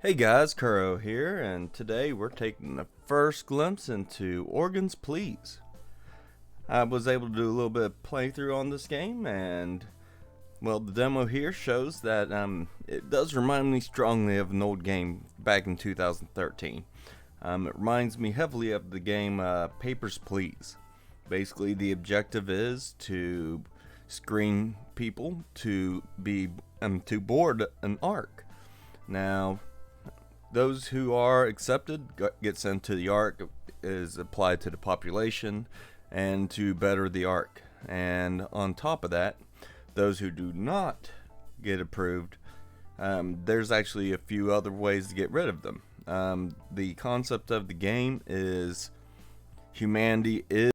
Hey guys, Kuro here, and today we're taking the first glimpse into Organs Please. I was able to do a little bit of playthrough on this game, and well, the demo here shows that it does remind me strongly of an old game back in 2013. It reminds me heavily of the game Papers, Please. Basically, the objective is to screen people to board an arc. Now, those who are accepted get sent to the arc, is applied to the population and to better the arc. And on top of that, those who do not get approved, there's actually a few other ways to get rid of them. The concept of the game is humanity is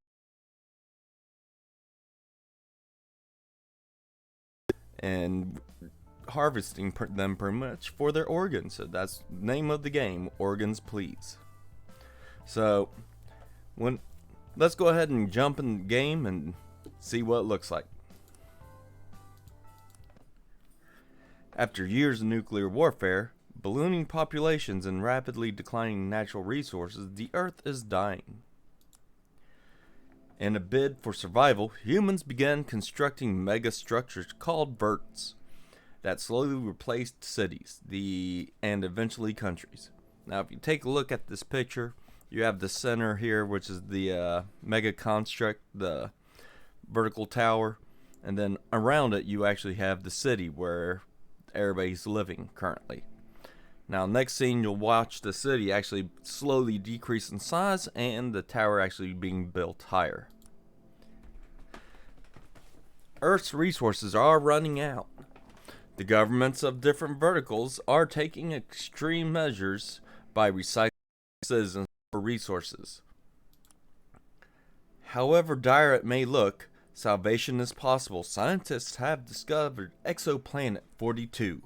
and harvesting them pretty much for their organs. So that's the name of the game, Organs Please. So let's go ahead and jump in the game and see what it looks like. After years of nuclear warfare, ballooning populations, and rapidly declining natural resources, the Earth is dying. In a bid for survival, humans began constructing mega structures called verts that slowly replaced cities, and eventually countries. Now, if you take a look at this picture, you have the center here, which is the mega construct, the vertical tower, and then around it you actually have the city where everybody's living currently. Now, next scene, you'll watch the city actually slowly decrease in size and the tower actually being built higher. Earth's resources are running out. The governments of different verticals are taking extreme measures by recycling citizens for resources. However dire it may look, salvation is possible. Scientists have discovered exoplanet 42.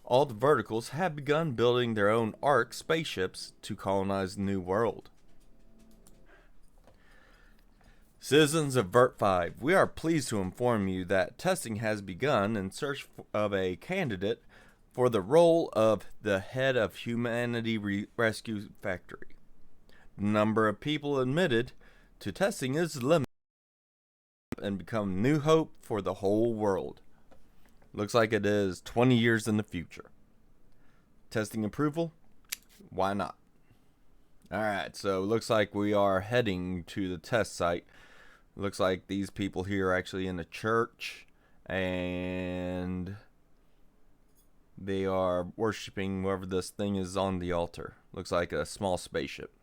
All the verticals have begun building their own arc spaceships to colonize the new world. Citizens of Vert 5, we are pleased to inform you that testing has begun in search of a candidate for the role of the head of Humanity Rescue Factory. The number of people admitted to testing is limited and become new hope for the whole world. Looks like it is 20 years in the future. Testing approval? Why not? Alright, so looks like we are heading to the test site. Looks like these people here are actually in a church, and they are worshiping whoever this thing is on the altar. Looks like a small spaceship.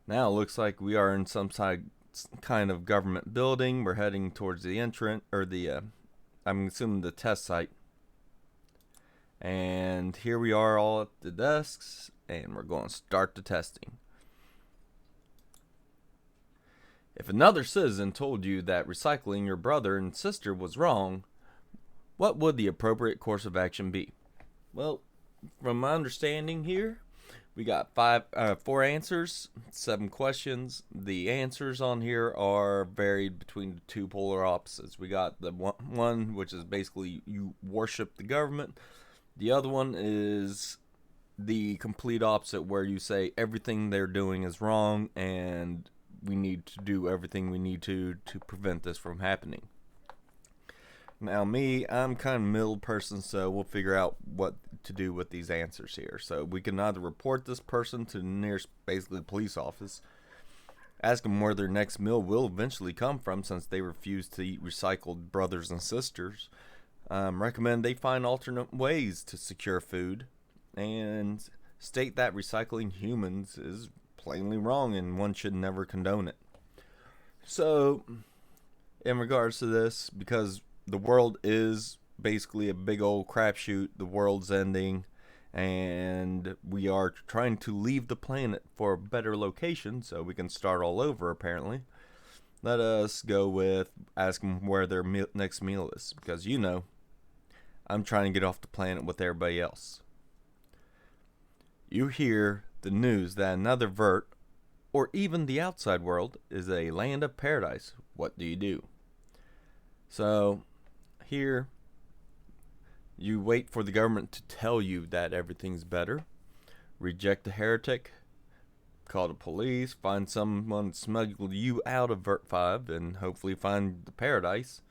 Now it looks like we are in some kind of government building. We're heading towards the entrance, or I'm assuming the test site. And here we are all at the desks, and we're going to start the testing. If another citizen told you that recycling your brother and sister was wrong, what would the appropriate course of action be? Well, from my understanding here, we got 4 answers, 7 questions. The answers on here are varied between the two polar opposites. We got the one which is basically you worship the government. The other one is the complete opposite, where you say everything they're doing is wrong and we need to do everything we need to prevent this from happening. Now me, I'm kind of a middle person, so we'll figure out what to do with these answers here. So we can either report this person to the nearest, basically, police office, ask them where their next meal will eventually come from since they refuse to eat recycled brothers and sisters, recommend they find alternate ways to secure food, and state that recycling humans is plainly wrong and one should never condone it. So, in regards to this, because the world is basically a big old crapshoot, the world's ending, and we are trying to leave the planet for a better location so we can start all over, apparently. Let us go with ask them where their next meal is, because I'm trying to get off the planet with everybody else. You hear the news that another vert, or even the outside world, is a land of paradise. What do you do? So, here, You wait for the government to tell you that everything's better. Reject the heretic. Call the police. Find someone to smuggle you out of Vert 5 and hopefully find the paradise.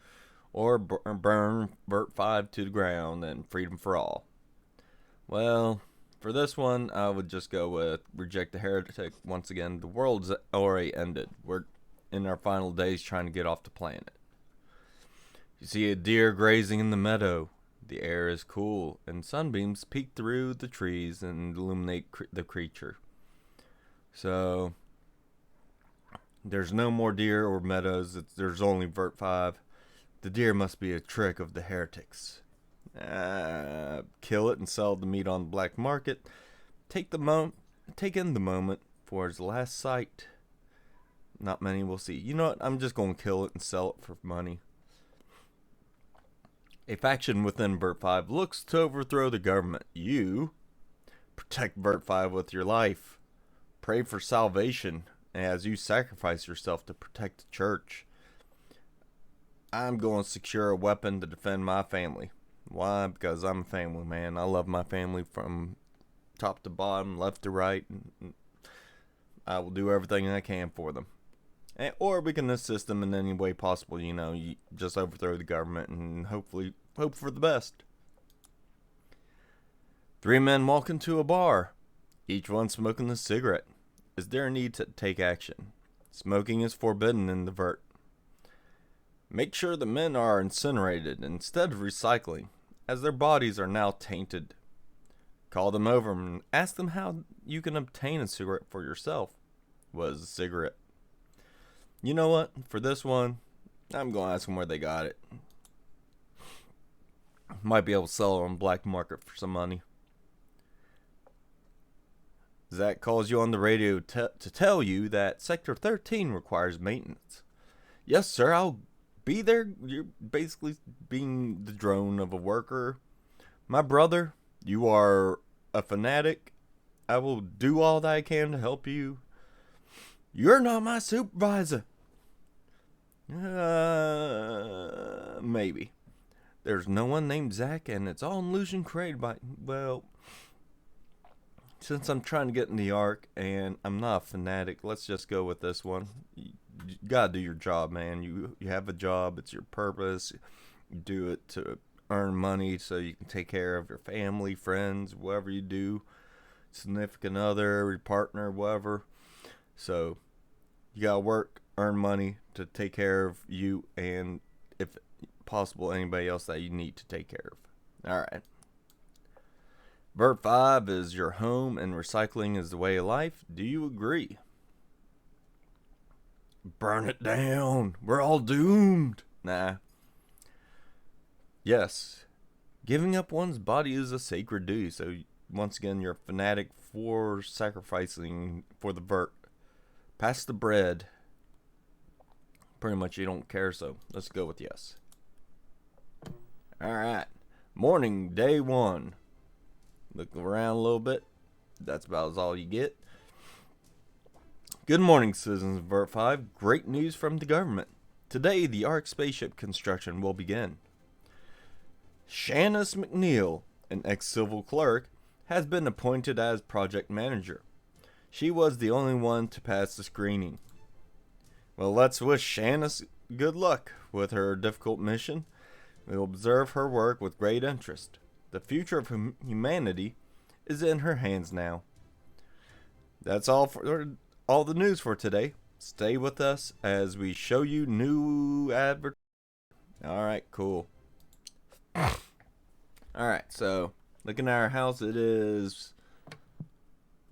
Or burn Vert 5 to the ground and freedom for all. Well, for this one, I would just go with reject the heretic. Once again, the world's already ended. We're in our final days trying to get off the planet. You see a deer grazing in the meadow. The air is cool, and sunbeams peek through the trees and illuminate the creature. So, there's no more deer or meadows. There's only Vert 5. The deer must be a trick of the heretics. Kill it and sell the meat on the black market. Take in the moment for its last sight. Not many will see. You know what? I'm just going to kill it and sell it for money. A faction within Vert 5 looks to overthrow the government. You protect Vert 5 with your life. Pray for salvation as you sacrifice yourself to protect the church. I'm going to secure a weapon to defend my family. Why? Because I'm a family man. I love my family from top to bottom, left to right. I will do everything I can for them. Or we can assist them in any way possible. You just overthrow the government and hopefully hope for the best. 3 men walk into a bar, each one smoking a cigarette. Is there a need to take action? Smoking is forbidden in the Vert. Make sure the men are incinerated instead of recycling, as their bodies are now tainted. Call them over and ask them how you can obtain a cigarette for yourself. What is a cigarette? You know what? For this one, I'm going to ask them where they got it. Might be able to sell it on the black market for some money. Zach calls you on the radio to tell you that Sector 13 requires maintenance. Yes, sir, I'll be there. You're basically being the drone of a worker. My brother, you are a fanatic. I will do all that I can to help you. You're not my supervisor. Maybe. There's no one named Zach, and it's all an illusion created by, well, since I'm trying to get in the Ark, and I'm not a fanatic, let's just go with this one. You gotta do your job, man. You have a job. It's your purpose. You do it to earn money so you can take care of your family, friends, whatever you do, significant other, your partner, whatever. So you gotta work, earn money to take care of you, and if possible, anybody else that you need to take care of. All right. Vert 5 is your home and recycling is the way of life. Do you agree? Burn it down. We're all doomed. Nah. Yes. Giving up one's body is a sacred duty. So, once again, you're a fanatic for sacrificing for the Vert. Pass the bread. Pretty much you don't care, so let's go with yes. Alright. Morning, day 1. Look around a little bit. That's about all you get. Good morning, citizens of Vert 5. Great news from the government. Today, the Ark spaceship construction will begin. Shanice McNeil, an ex-civil clerk, has been appointed as project manager. She was the only one to pass the screening. Well, let's wish Shanice good luck with her difficult mission. We'll observe her work with great interest. The future of humanity is in her hands now. That's all for all the news for today. Stay with us as we show you new advert. All right, cool. All right, so looking at our house, it is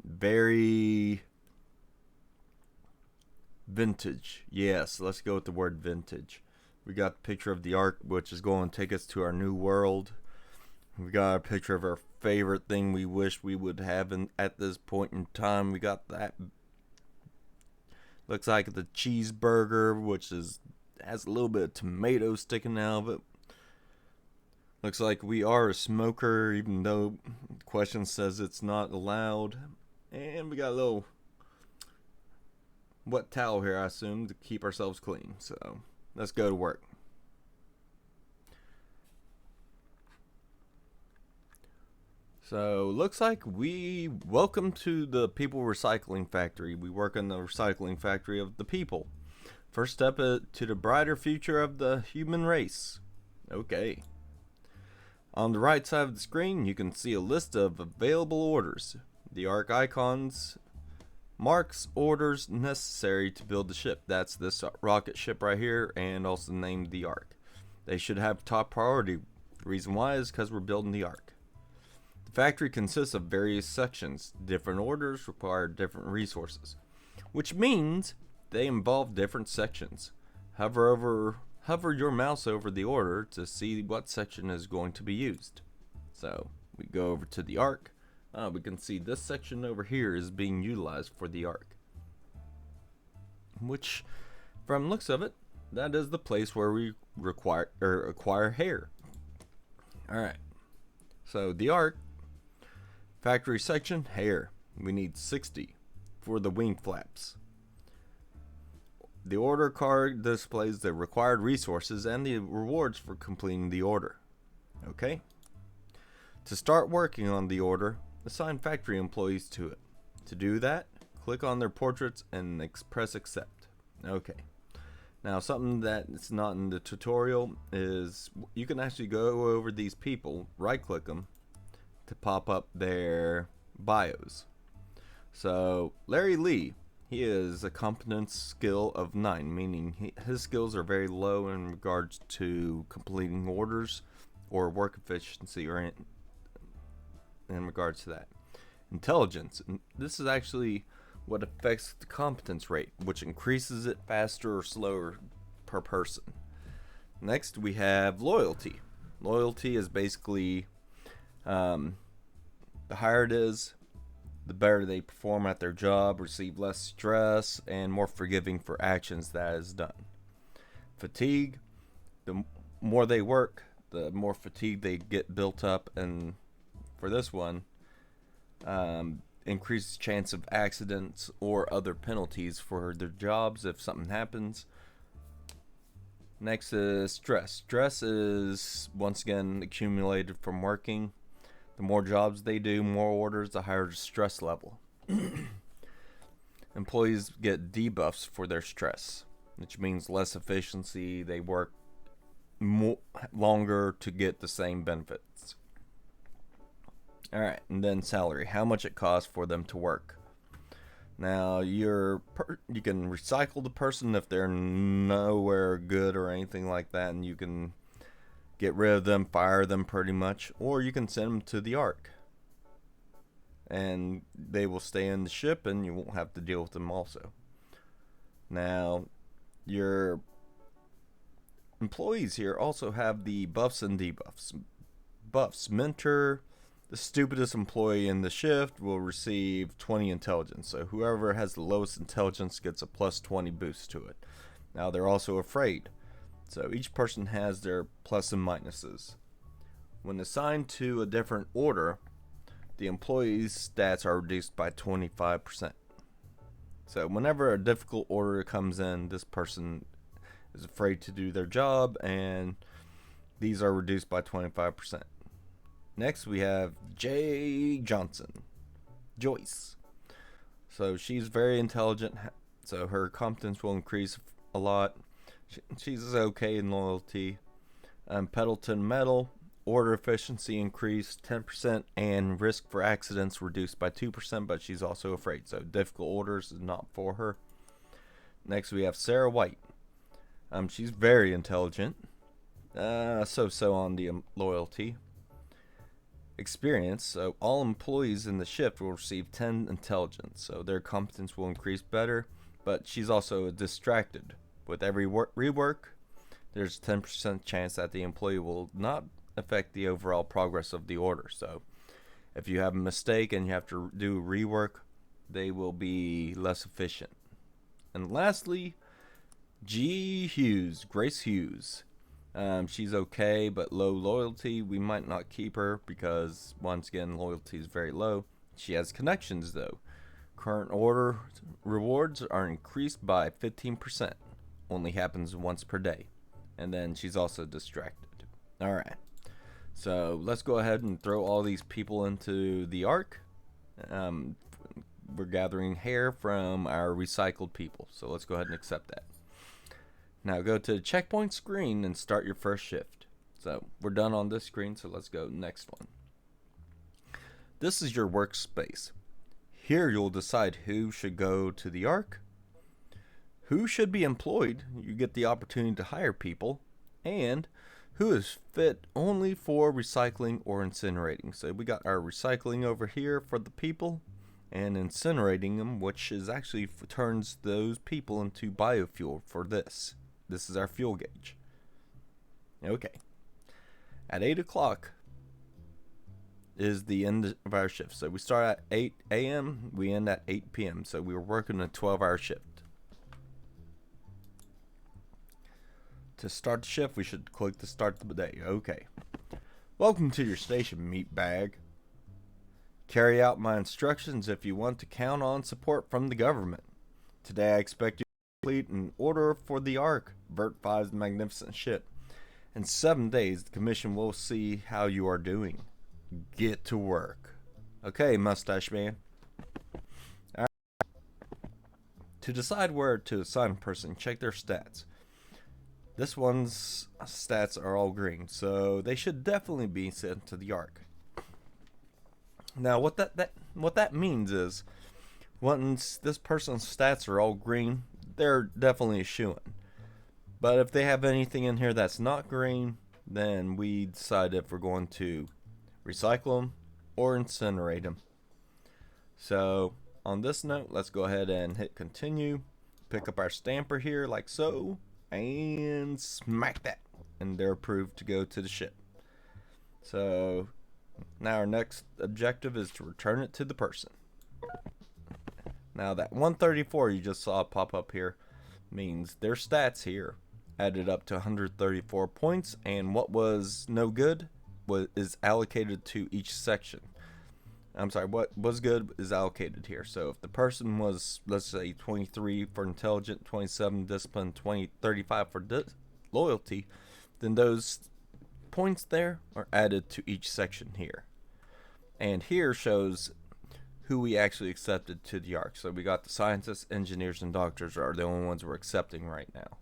very vintage. Yes, let's go with the word vintage. We got the picture of the Ark, which is going to take us to our new world. We got a picture of our favorite thing we wish we would have at this point in time. We got that. Looks like the cheeseburger, which has a little bit of tomato sticking out of it. Looks like we are a smoker, even though the question says it's not allowed. And we got a little wet towel here, I assume, to keep ourselves clean. So let's go to work. So, looks like welcome to the People Recycling Factory. We work in the recycling factory of the people. First step to the brighter future of the human race. Okay. On the right side of the screen, you can see a list of available orders. The arc icons marks orders necessary to build the ship. That's this rocket ship right here, and also named the arc. They should have top priority. The reason why is because we're building the arc. The factory consists of various sections. Different orders require different resources, which means they involve different sections. Hover your mouse over the order to see what section is going to be used. So we go over to the arc. We can see this section over here is being utilized for the arc, which, from looks of it, that is the place where we acquire hair. All right. So the arc factory section, hair. We need 60 for the wing flaps. The order card displays the required resources and the rewards for completing the order. Okay? To start working on the order, assign factory employees to it. To do that, click on their portraits and press accept. Okay. Now, something that's not in the tutorial is you can actually go over these people, right click them to pop up their bios. So, Larry Lee, he is a competence skill of 9, meaning his skills are very low in regards to completing orders or work efficiency, or in regards to that. Intelligence, and this is actually what affects the competence rate, which increases it faster or slower per person. Next, we have loyalty. Loyalty is basically the higher it is, the better they perform at their job, receive less stress, and more forgiving for actions that is done. Fatigue, the more they work, the more fatigue they get built up, and for this one, increases chance of accidents or other penalties for their jobs if something happens. Next is stress. Stress is once again accumulated from working. The more jobs they do, more orders, the higher the stress level. Employees get debuffs for their stress, which means less efficiency. They work longer to get the same benefits. Alright, and then salary. How much it costs for them to work. Now, you can recycle the person if they're nowhere good or anything like that, and you can get rid of them, fire them pretty much, or you can send them to the arc. And they will stay in the ship and you won't have to deal with them also. Now, your employees here also have the buffs and debuffs. Buffs. Mentor, the stupidest employee in the shift, will receive 20 intelligence. So whoever has the lowest intelligence gets a plus 20 boost to it. Now, they're also afraid. So each person has their plus and minuses. When assigned to a different order, the employee's stats are reduced by 25%. So whenever a difficult order comes in, this person is afraid to do their job, and these are reduced by 25%. Next, we have Joyce. So she's very intelligent, so her competence will increase a lot. She's okay in loyalty. Pendleton Metal, order efficiency increased 10% and risk for accidents reduced by 2%, but she's also afraid, so difficult orders is not for her. Next we have Sarah White. She's very intelligent. So on the loyalty. Experience, so all employees in the shift will receive 10 intelligence, so their competence will increase better, but she's also distracted. With every rework, there's a 10% chance that the employee will not affect the overall progress of the order. So if you have a mistake and you have to do rework, they will be less efficient. And lastly, Grace Hughes. She's okay, but low loyalty. We might not keep her because, once again, loyalty is very low. She has connections, though. Current order rewards are increased by 15%. Only happens once per day. And then she's also distracted. Alright. So let's go ahead and throw all these people into the ark. We're gathering hair from our recycled people, so let's go ahead and accept that. Now go to the checkpoint screen and start your first shift. So we're done on this screen, so let's go next one. This is your workspace. Here you'll decide who should go to the ark, who should be employed, you get the opportunity to hire people, and who is fit only for recycling or incinerating. So we got our recycling over here for the people, and incinerating them, which is actually turns those people into biofuel for this. This is our fuel gauge. Okay. At 8 o'clock is the end of our shift. So we start at 8 a.m., we end at 8 p.m. So we were working a 12-hour shift. To start the shift, we should click to start the day. Okay. Welcome to your station, meatbag. Carry out my instructions if you want to count on support from the government. Today I expect you to complete an order for the Ark, Vert 5's magnificent ship. In 7 days, the commission will see how you are doing. Get to work. Okay, mustache man. All right. To decide where to assign a person, check their stats. This one's stats are all green, so they should definitely be sent to the Ark. Now, what that means is, once this person's stats are all green, they're definitely a shoo-in. But if they have anything in here that's not green, then we decide if we're going to recycle them or incinerate them. So, on this note, let's go ahead and hit continue. Pick up our stamper here, like so, and smack that. And they're approved to go to the ship. So now our next objective is to return it to the person. Now that 134 you just saw pop up here means their stats here added up to 134 points, and what was no good is allocated to each section. I'm sorry, what was good is allocated here. So if the person was, let's say, 23 for intelligent, 27 discipline, 35 for loyalty, then those points there are added to each section here. And here shows who we actually accepted to the Ark. So we got the scientists, engineers, and doctors are the only ones we're accepting right now.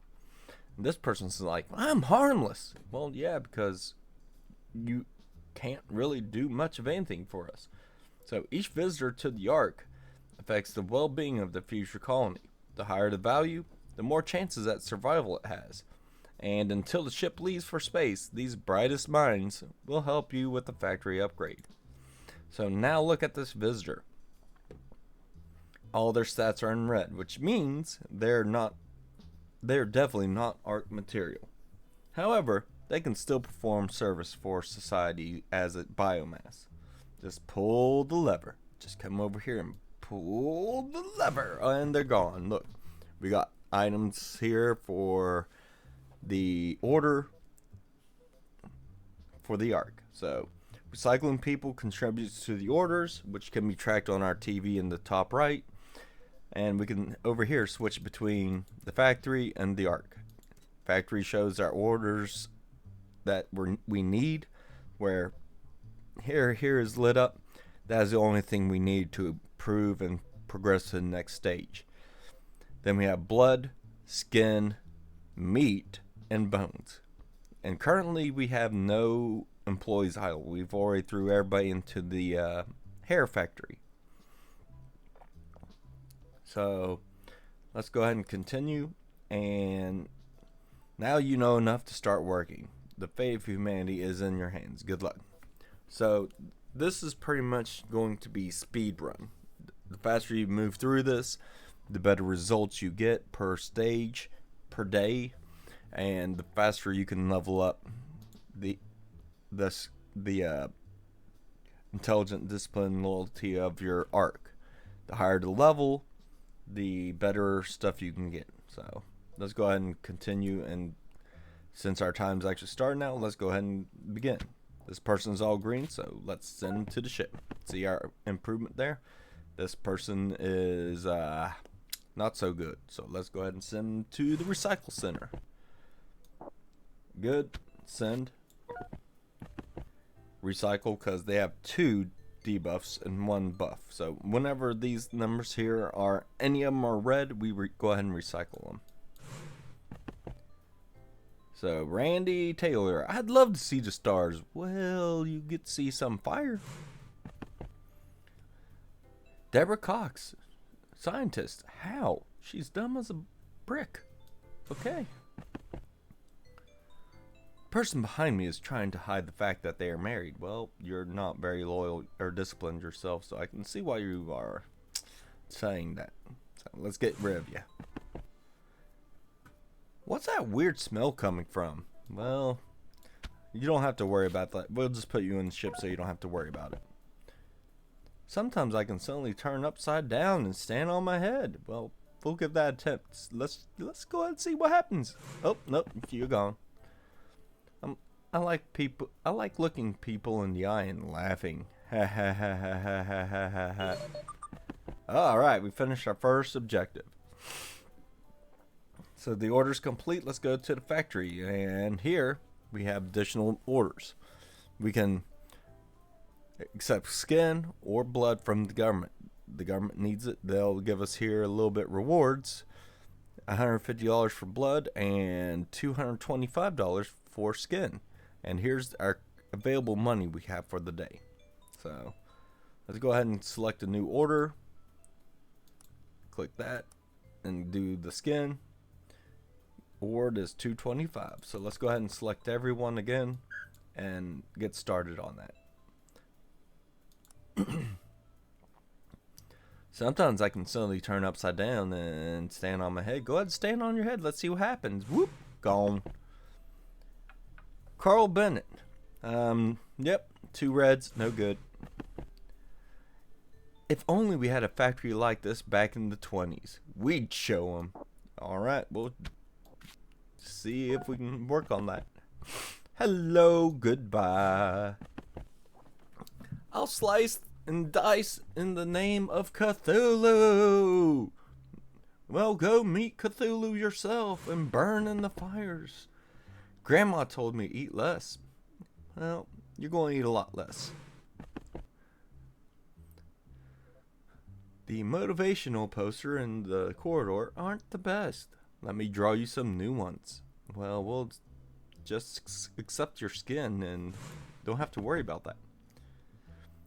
And this person's like, I'm harmless. Well, yeah, because you can't really do much of anything for us. So each visitor to the Ark affects the well-being of the future colony. The higher the value, the more chances at survival it has. And until the ship leaves for space, these brightest minds will help you with the factory upgrade. So now look at this visitor. All their stats are in red, which means they're definitely not Ark material. However, they can still perform service for society as a biomass. Just pull the lever. Just come over here and pull the lever, and they're gone. Look, we got items here for the order for the Ark. So recycling people contributes to the orders, which can be tracked on our TV in the top right, and we can over here switch between the factory and the Ark. Factory shows our orders that we need, where here is lit up. That is the only thing we need to improve and progress to the next stage. Then we have blood, skin, meat, and bones. And currently we have no employees idle. We've already threw everybody into the hair factory. So let's go ahead and continue, and now you know enough to start working. The fate of humanity is in your hands. Good luck. So this is pretty much going to be speed run. The faster you move through this, the better results you get per stage, per day, and the faster you can level up the intelligent discipline loyalty of your Ark. The higher the level, the better stuff you can get. So let's go ahead and continue, and since our time's actually started now, let's go ahead and begin. This person's all green, so let's send them to the ship. See our improvement there? This person is not so good, so let's go ahead and send them to the recycle center. Good. Send. recycle because they have 2 debuffs and 1 buff. So whenever these numbers here are, any of them are red, we go ahead and recycle them. So Randy Taylor, I'd love to see the stars. Well, you get to see some fire. Deborah Cox, scientist. How? She's dumb as a brick. Okay. Person behind me is trying to hide the fact that they are married. Well, you're not very loyal or disciplined yourself, so I can see why you are saying that. So let's get rid of you. What's that weird smell coming from? Well, you don't have to worry about that. We'll just put you in the ship so you don't have to worry about it. Sometimes I can suddenly turn upside down and stand on my head. Well, we'll give that a attempt. Let's go ahead and see what happens. Oh, nope, you're gone. I like looking people in the eye and laughing. Ha ha ha ha ha ha ha ha ha. Alright, we finished our first objective. So the order's complete. Let's go to the factory. And here we have additional orders. We can accept skin or blood from the government. The government needs it. They'll give us here a little bit rewards. $150 for blood and $225 for skin. And here's our available money we have for the day. So let's go ahead and select a new order. Click that and do the skin. Award is $225. So let's go ahead and select everyone again and get started on that. Sometimes I can suddenly turn upside down and stand on my head. Go ahead and stand on your head. Let's see what happens. Whoop, gone. Carl Bennett. Yep, 2 reds, no good. If only we had a factory like this back in the 20s. We'd show them. Alright, we'll see if we can work on that. Hello, goodbye. I'll slice and dice in the name of Cthulhu. Well, go meet Cthulhu yourself and burn in the fires. Grandma told me to eat less. Well, you're going to eat a lot less. The motivational poster in the corridor aren't the best. Let me draw you some new ones. Well, we'll just accept your skin and don't have to worry about that.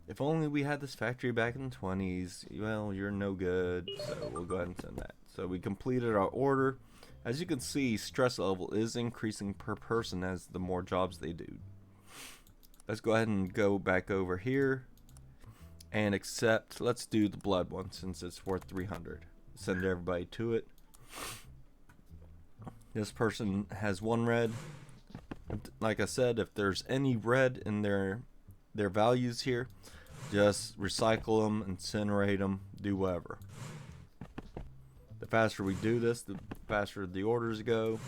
If only we had this factory back in the 20s. Well, you're no good, so we'll go ahead and send that. So we completed our order. As you can see, stress level is increasing per person as the more jobs they do. Let's go ahead and go back over here and accept. Let's do the blood one since it's worth 300. Send everybody to it. This person has 1 red. Like I said, if there's any red in their values here, just recycle them, incinerate them, do whatever. The faster we do this, the faster the orders go.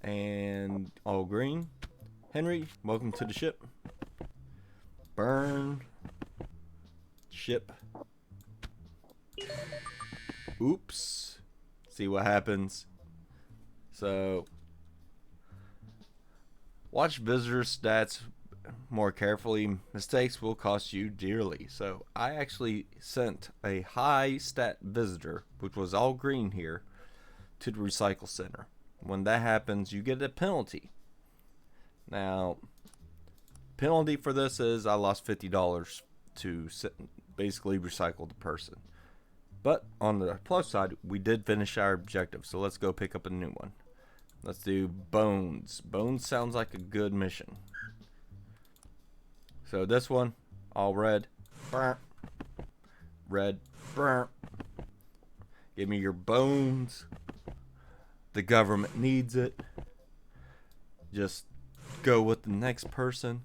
And all green. Henry, welcome to the ship. Burn. Ship. Oops. See what happens. So, watch visitor stats more carefully. Mistakes will cost you dearly. So I actually sent a high stat visitor, which was all green here, to the recycle center. When that happens, you get a penalty. Now, penalty for this is I lost $50 to basically recycle the person. But on the plus side, we did finish our objective. So let's go pick up a new one. Let's do Bones. Bones sounds like a good mission. So this one, all red. Red. Give me your bones. The government needs it. Just go with the next person.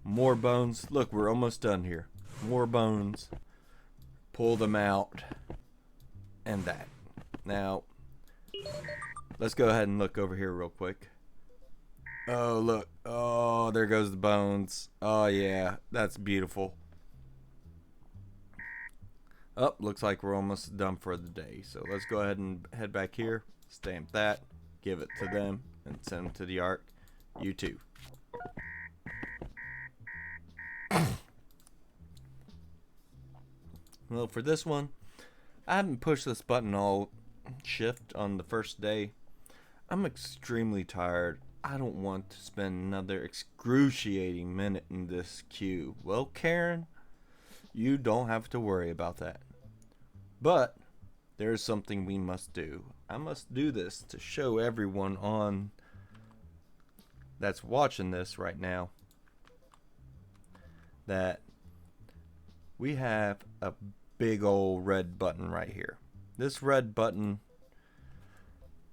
More bones. Look, we're almost done here. More bones. Pull them out. And that. Now, let's go ahead and look over here real quick. Oh, look. Oh, there goes the bones. Oh, yeah. That's beautiful. Oh, looks like we're almost done for the day. So let's go ahead and head back here. Stamp that. Give it to them. And send them to the Ark. You too. Well, for this one, I haven't pushed this button all shift on the first day. I'm extremely tired. I don't want to spend another excruciating minute in this queue. Well, Karen, you don't have to worry about that. But there is something we must do. I must do this to show everyone on that's watching this right now that we have a big old red button right here. This red button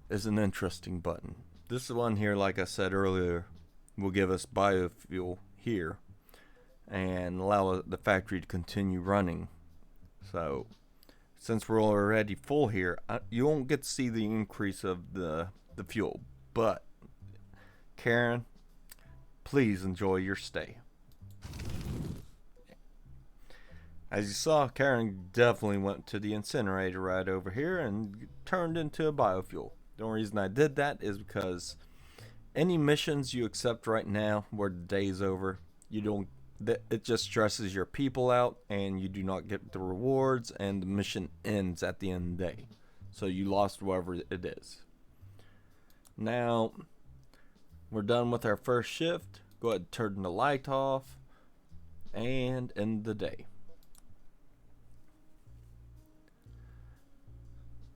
is an interesting button. This one here, like I said earlier, will give us biofuel here and allow the factory to continue running. So since we're already full here, you won't get to see the increase of the fuel. But Karen, please enjoy your stay. As you saw, Karen definitely went to the incinerator right over here and turned into a biofuel. The only reason I did that is because any missions you accept right now where the day's over, it just stresses your people out and you do not get the rewards and the mission ends at the end of the day. So you lost whatever it is. Now, we're done with our first shift. Go ahead and turn the light off and end the day.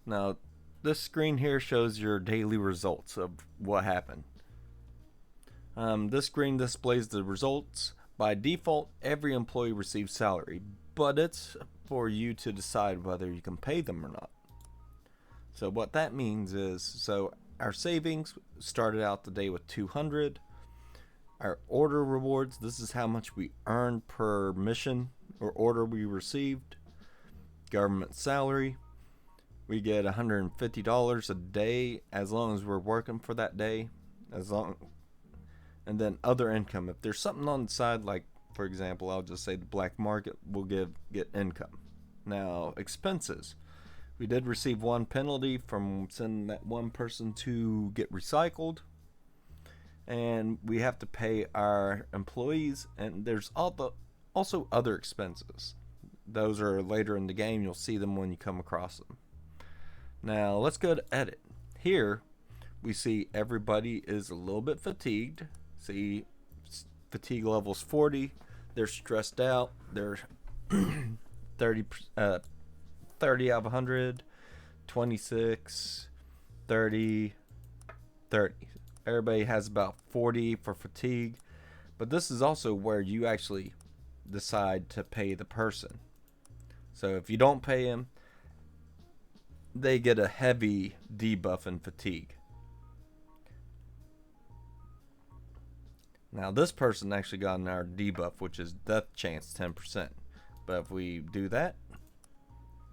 Now, this screen here shows your daily results of what happened. This screen displays the results. By default, every employee receives salary, but it's for you to decide whether you can pay them or not. So what that means is, our savings started out the day with 200. Our order rewards, this is how much we earned per mission or order we received. Government salary, we get $150 a day as long as we're working for that day. And then other income. If there's something on the side, like for example, I'll just say the black market, will get income. Now, expenses. We did receive one penalty from sending that one person to get recycled. And we have to pay our employees, and there's also other expenses. Those are later in the game. You'll see them when you come across them. Now, let's go to edit. Here, we see everybody is a little bit fatigued. See, fatigue level's 40. They're stressed out. They're 30 out of 100, 26, 30, 30. Everybody has about 40 for fatigue. But this is also where you actually decide to pay the person. So if you don't pay him, they get a heavy debuff in fatigue. Now this person actually got an our debuff, which is death chance 10%. But if we do that,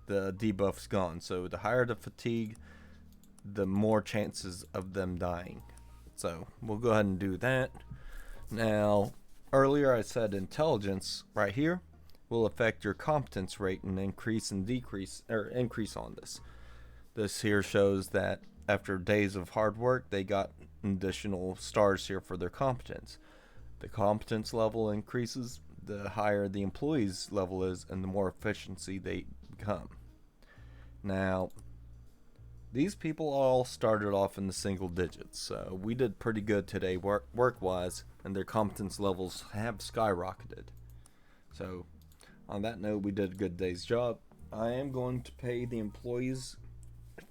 the debuff's gone. So the higher the fatigue, the more chances of them dying. So we'll go ahead and do that. Now, earlier I said intelligence right here will affect your competence rate and increase and decrease, or increase on this. This here shows that after days of hard work, they got additional stars here for their competence. The competence level increases, the higher the employee's level is, and the more efficiency they become. Now, these people all started off in the single digits, so we did pretty good today work-wise, and their competence levels have skyrocketed. So, on that note, we did a good day's job. I am going to pay the employees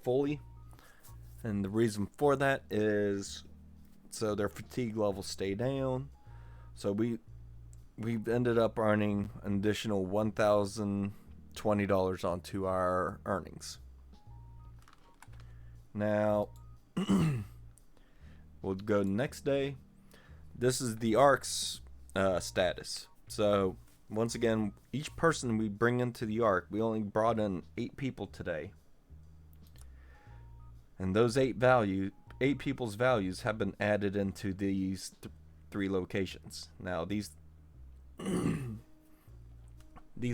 fully, and the reason for that is so their fatigue levels stay down. So we've ended up earning an additional $1,020 onto our earnings. Now we'll go next day. This is the ARC's status. So once again, each person we bring into the ARC, we only brought in 8 people today. And those 8 people's values have been added into these 3 locations. Now these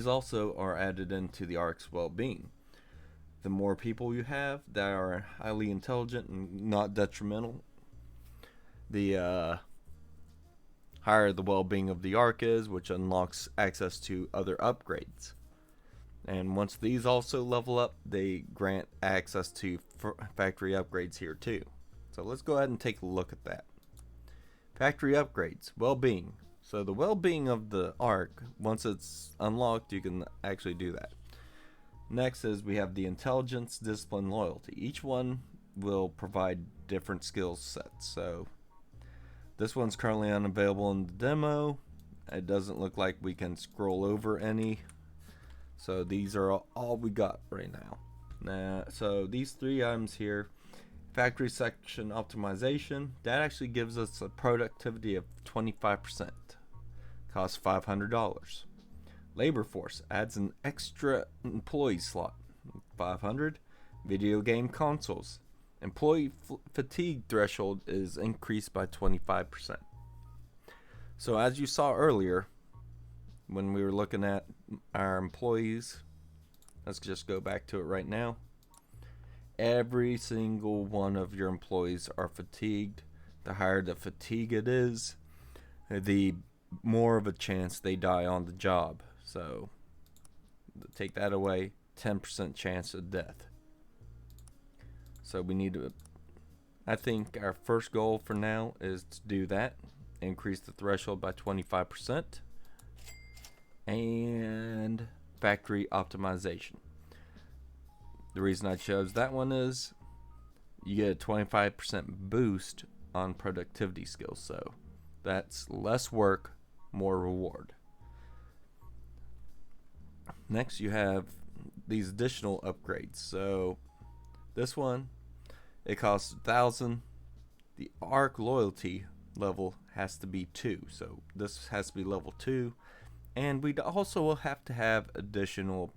also are added into the ARC's well-being. The more people you have that are highly intelligent and not detrimental, the higher the well-being of the arc is, which unlocks access to other upgrades. And once these also level up, they grant access to factory upgrades here too. So let's go ahead and take a look at that. Factory upgrades, well-being. So the well-being of the arc, once it's unlocked, you can actually do that. Next is we have the intelligence, discipline, loyalty. Each one will provide different skill sets. So this one's currently unavailable in the demo. It doesn't look like we can scroll over any. So these are all we got right now. So these 3 items here, factory section optimization, that actually gives us a productivity of 25%. Costs $500. Labor force adds an extra employee slot, 500. Video game consoles, employee fatigue threshold is increased by 25%. So as you saw earlier, when we were looking at our employees, let's just go back to it right now. Every single one of your employees are fatigued. The higher the fatigue it is, the more of a chance they die on the job. So take that away, 10% chance of death. So we need to, I think our first goal for now is to do that, increase the threshold by 25%. And factory optimization. The reason I chose that one is you get a 25% boost on productivity skills. So that's less work, more reward. Next you have these additional upgrades. So this one, it costs 1,000. The arc loyalty level has to be 2. So this has to be level 2. And we'd also have to have additional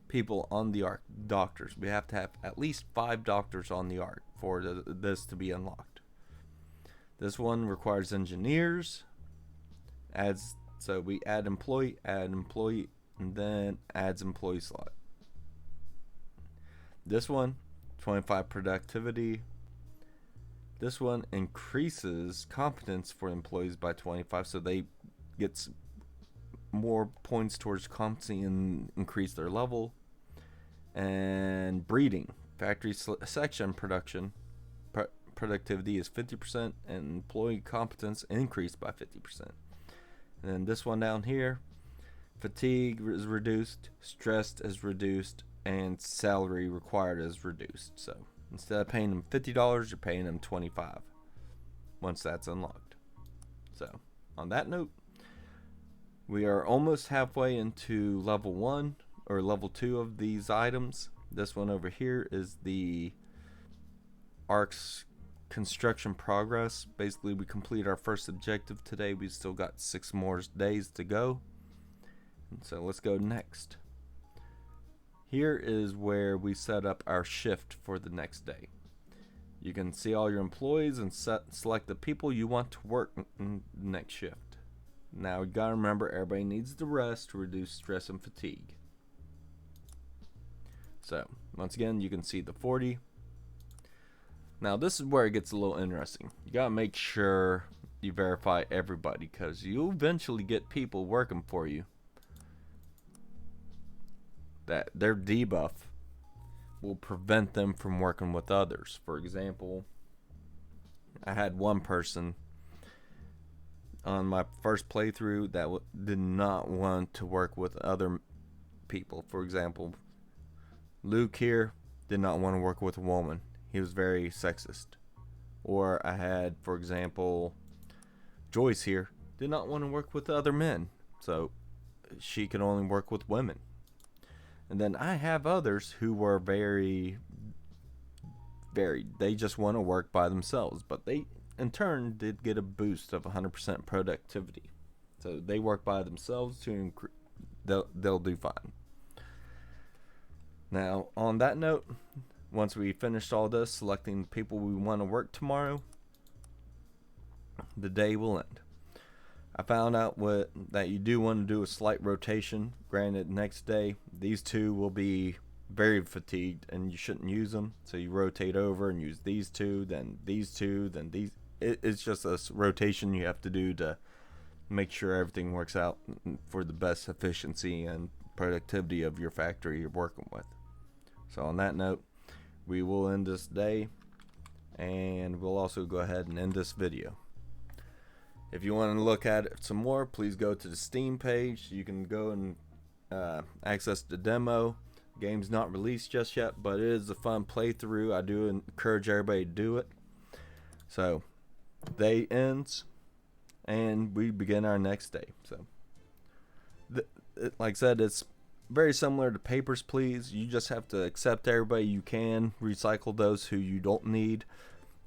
people on the arc, doctors. We have to have at least 5 doctors on the arc for this to be unlocked. This one requires engineers. So we add employee, and then adds employee slot. This one, 25 productivity. This one increases competence for employees by 25, so they gets more points towards competency and increase their level. And breeding, factory section productivity is 50%, and employee competence increased by 50%. And then this one down here, fatigue is reduced, stress is reduced, and salary required is reduced. So instead of paying them $50, you're paying them $25 once that's unlocked. So on that note, we are almost halfway into level 1 or level 2 of these items. This one over here is the ARC's construction progress. Basically, we complete our first objective today. We still got 6 more days to go. And so let's go next. Here is where we set up our shift for the next day. You can see all your employees and select the people you want to work in the next shift. Now you gotta remember, everybody needs to rest to reduce stress and fatigue. So once again, you can see the 40. Now this is where it gets a little interesting. You gotta make sure you verify everybody, because you'll eventually get people working for you that their debuff will prevent them from working with others. For example, I had one person on my first playthrough that did not want to work with other people. For example, Luke here did not want to work with a woman. He was very sexist. Or I had, for example, Joyce here did not want to work with other men, so she could only work with women. And then I have others who were very, they just want to work by themselves, but they in turn did get a boost of 100% productivity. So they work by themselves to they'll do fine. Now on that note, once we finished all this, selecting the people we want to work tomorrow, the day will end. I found out that you do want to do a slight rotation. Granted, next day these two will be very fatigued and you shouldn't use them, so you rotate over and use these two, then these two, then these. it's just a rotation you have to do to make sure everything works out for the best efficiency and productivity of your factory you're working with. So on that note, we will end this day, and we'll also go ahead and end this video. If you want to look at it some more, please go to the Steam page. You can go and access the demo. The game's not released just yet, but it is a fun playthrough. I do encourage everybody to do it. So, day ends, and we begin our next day. So, like I said, it's very similar to Papers, Please. You just have to accept everybody you can, recycle those who you don't need,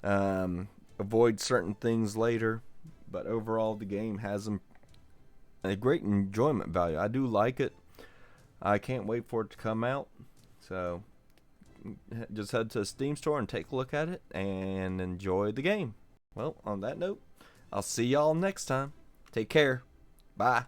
avoid certain things later. But overall, the game has a great enjoyment value. I do like it. I can't wait for it to come out. So just head to the Steam store and take a look at it and enjoy the game. Well, on that note, I'll see y'all next time. Take care. Bye.